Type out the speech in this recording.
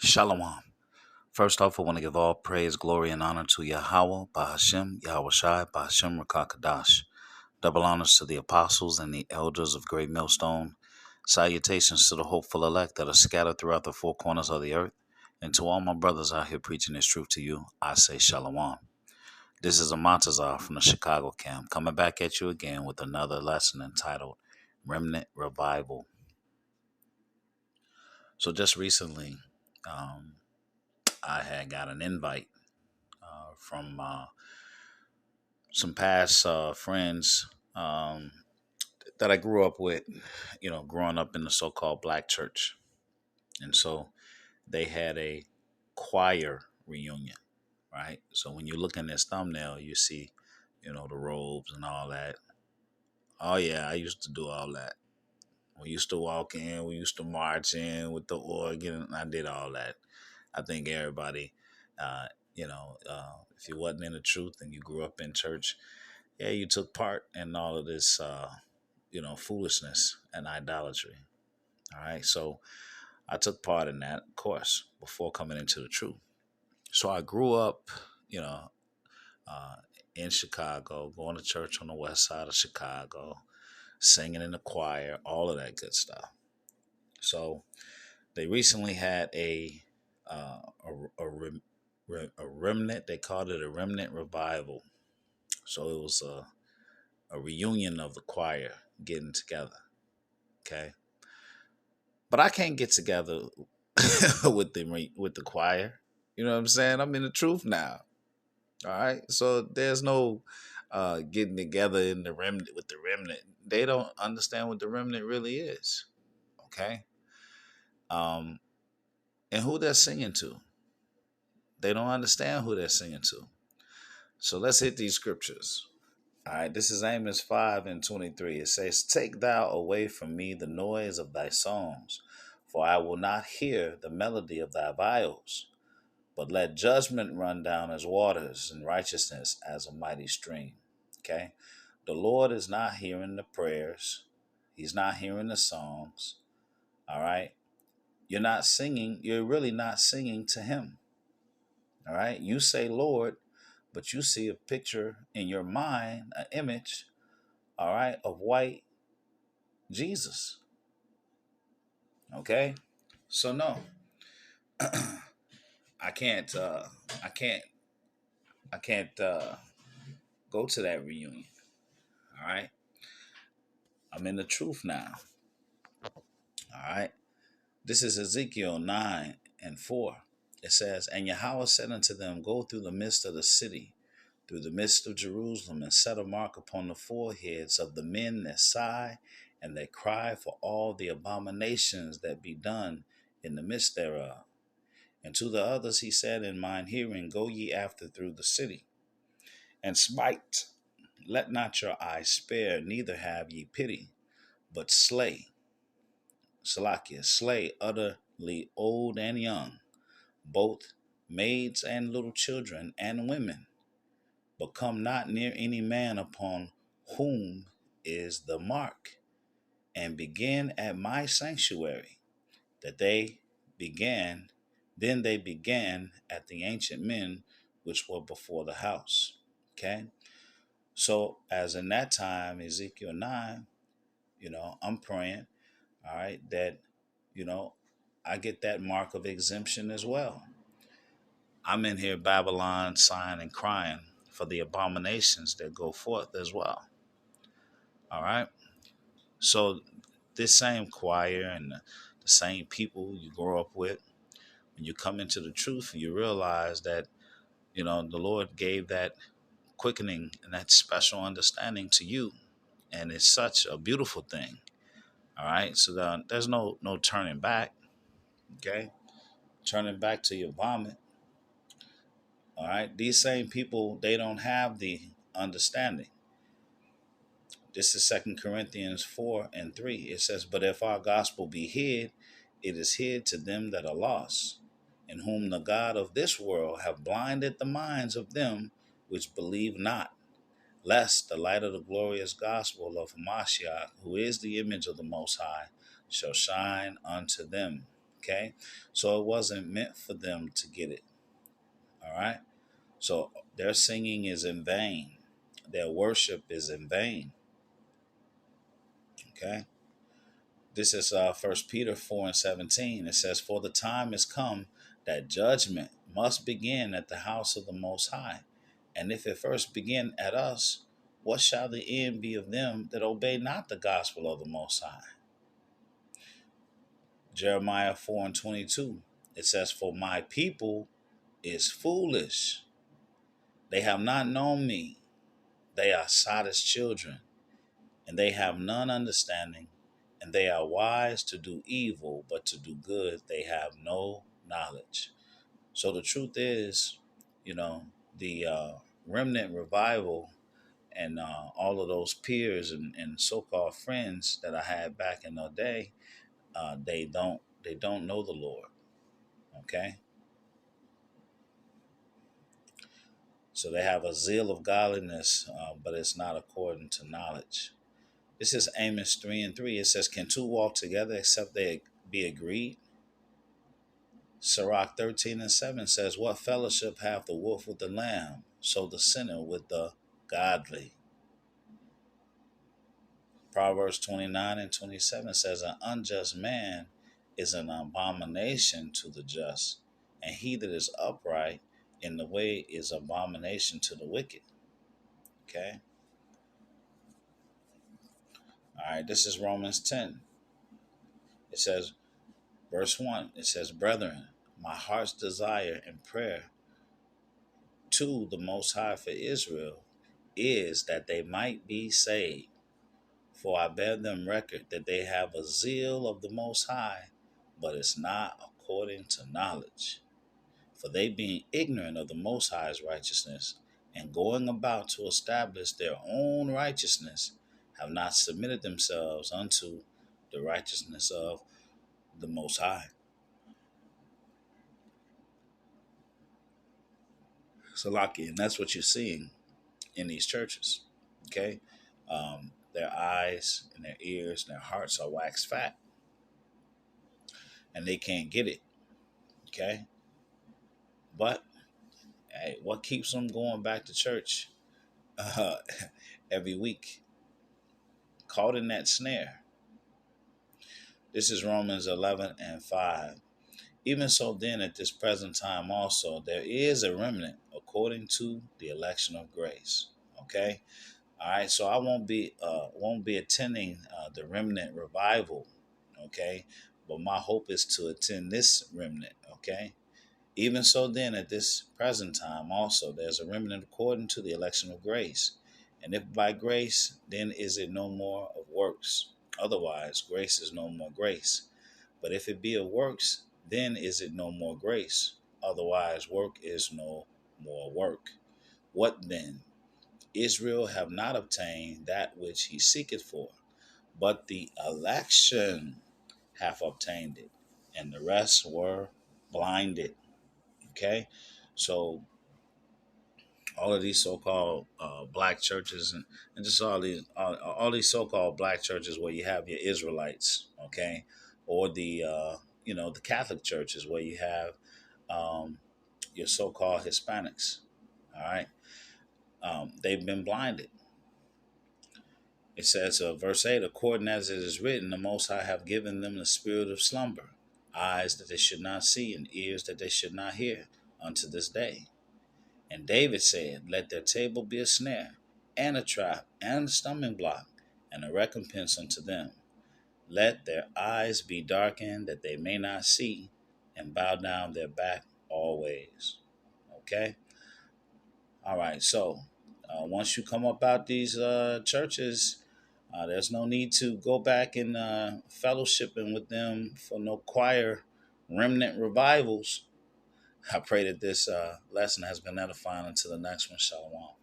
Shalom. First off, I want to give all praise, glory, and honor to Yahweh, Bahashem, Yahweh Shai, Bahashem Rakakadash. Double honors to the apostles and the elders of Great Millstone. Salutations to the hopeful elect that are scattered throughout the four corners of the earth. And to all my brothers out here preaching this truth to you, I say Shalom. This is a Montazar from the Chicago camp, coming back at you again with another lesson entitled Remnant Revival. So just recently, I had got an invite from some past friends that I grew up with, growing up in the so called black church. And so they had a choir reunion, right? So when you look in this thumbnail, you see, the robes and all that. Oh, yeah, I used to do all that. We used to walk in, we used to march in with the organ. I did all that. I think everybody, if you wasn't in the truth and you grew up in church, yeah, you took part in all of this, foolishness and idolatry. All right. So I took part in that, of course, before coming into the truth. So I grew up, you know, uh, in Chicago, going to church on the west side of Chicago, singing in the choir, all of that good stuff. So they recently had uh, a, a, rem- a remnant. They called it a remnant revival. So it was a reunion of the choir getting together. Okay, but I can't get together with the choir. You know what I'm saying? I'm in the truth now. All right, so there's no getting together in the remnant with the remnant. They don't understand what the remnant really is. Okay, um, and who they're singing to. They don't understand who they're singing to. So let's hit these scriptures. All right, this is Amos 5:23. It says, "Take thou away from me the noise of thy songs, for I will not hear the melody of thy viols. But let judgment run down as waters and righteousness as a mighty stream." Okay? The Lord is not hearing the prayers, He's not hearing the songs. All right? You're not singing, you're really not singing to Him. All right? You say, Lord, but you see a picture in your mind, an image, all right, of white Jesus. Okay? So no, I can't I can't I can't go to that reunion. All right? I'm in the truth now. All right? This is Ezekiel 9:4. It says, "And Yahweh said unto them, Go through the midst of the city, through the midst of Jerusalem, and set a mark upon the foreheads of the men that sigh and that cry for all the abominations that be done in the midst thereof. And to the others he said in mine hearing, Go ye after through the city, and smite. Let not your eyes spare, neither have ye pity, but slay." Salakia, slay utterly old and young, both maids and little children and women, but come not near any man upon whom is the mark, and begin at my sanctuary, that they began, then they began at the ancient men which were before the house. Okay? So, as in that time, Ezekiel 9, I'm praying, all right, that, you know, I get that mark of exemption as well. I'm in here, Babylon, sighing and crying for the abominations that go forth as well. All right. So this same choir and the same people you grow up with, when you come into the truth, you realize that, the Lord gave that quickening and that special understanding to you. And it's such a beautiful thing. All right. So there's no turning back. Okay. Turning back to your vomit. All right. These same people, they don't have the understanding. This is 2 Corinthians 4:3. It says, "But if our gospel be hid, it is hid to them that are lost, in whom the God of this world have blinded the minds of them which believe not, lest the light of the glorious gospel of Mashiach, who is the image of the Most High, shall shine unto them." Okay, so it wasn't meant for them to get it. All right, so their singing is in vain, their worship is in vain. Okay, this is First Peter 4:17. It says, "For the time is come that judgment must begin at the house of the Most High, and if it first begin at us, what shall the end be of them that obey not the gospel of the Most High?" Jeremiah 4:22. It says, "For my people is foolish; they have not known me; they are sottish children, and they have none understanding, and they are wise to do evil, but to do good they have no knowledge." So the truth is, you know, the remnant revival and all of those peers and so-called friends that I had back in the day, they don't know the Lord. Okay, so they have a zeal of godliness, but it's not according to knowledge. This is Amos 3:3. It says, "Can two walk together except they be agreed?" Sirach 13:7 says, "What fellowship hath the wolf with the lamb? So the sinner with the godly." Proverbs 29:27 says, "An unjust man is an abomination to the just, and he that is upright in the way is abomination to the wicked." Okay. All right. This is Romans 10. It says, verse 1, it says, "Brethren, my heart's desire and prayer to the Most High for Israel is that they might be saved. For I bear them record that they have a zeal of the Most High, but it's not according to knowledge. For they, being ignorant of the Most High's righteousness, and going about to establish their own righteousness, have not submitted themselves unto the righteousness of the Most High." So, Laki, and that's what you're seeing in these churches. Okay, their eyes and their ears and their hearts are waxed fat, and they can't get it. Okay, but hey, what keeps them going back to church uh, every week? Caught in that snare. This is Romans 11:5. "Even so, then, at this present time also, there is a remnant according to the election of grace." Okay, all right. So I won't be attending the remnant revival. Okay, but my hope is to attend this remnant. Okay. "Even so, then, at this present time also, there's a remnant according to the election of grace. And if by grace, then is it no more of works? Otherwise, grace is no more grace. But if it be of works, then is it no more grace? Otherwise, work is no more work. What then? Israel have not obtained that which he seeketh for, but the election hath obtained it, and the rest were blinded." Okay, so all of these so-called black churches and just all these so-called black churches where you have your Israelites, okay, or the the Catholic churches where you have um, your so-called Hispanics. All right, they've been blinded. It says, verse 8, "According as it is written, the Most High have given them the spirit of slumber, eyes that they should not see, and ears that they should not hear, unto this day. And David said, Let their table be a snare, and a trap, and a stumbling block, and a recompense unto them. Let their eyes be darkened, that they may not see, and bow down their back always." Okay? All right. So once you come up out these churches, there's no need to go back and fellowshipping with them for no choir remnant revivals. I pray that this lesson has been edifying. Until the next one. Shalom.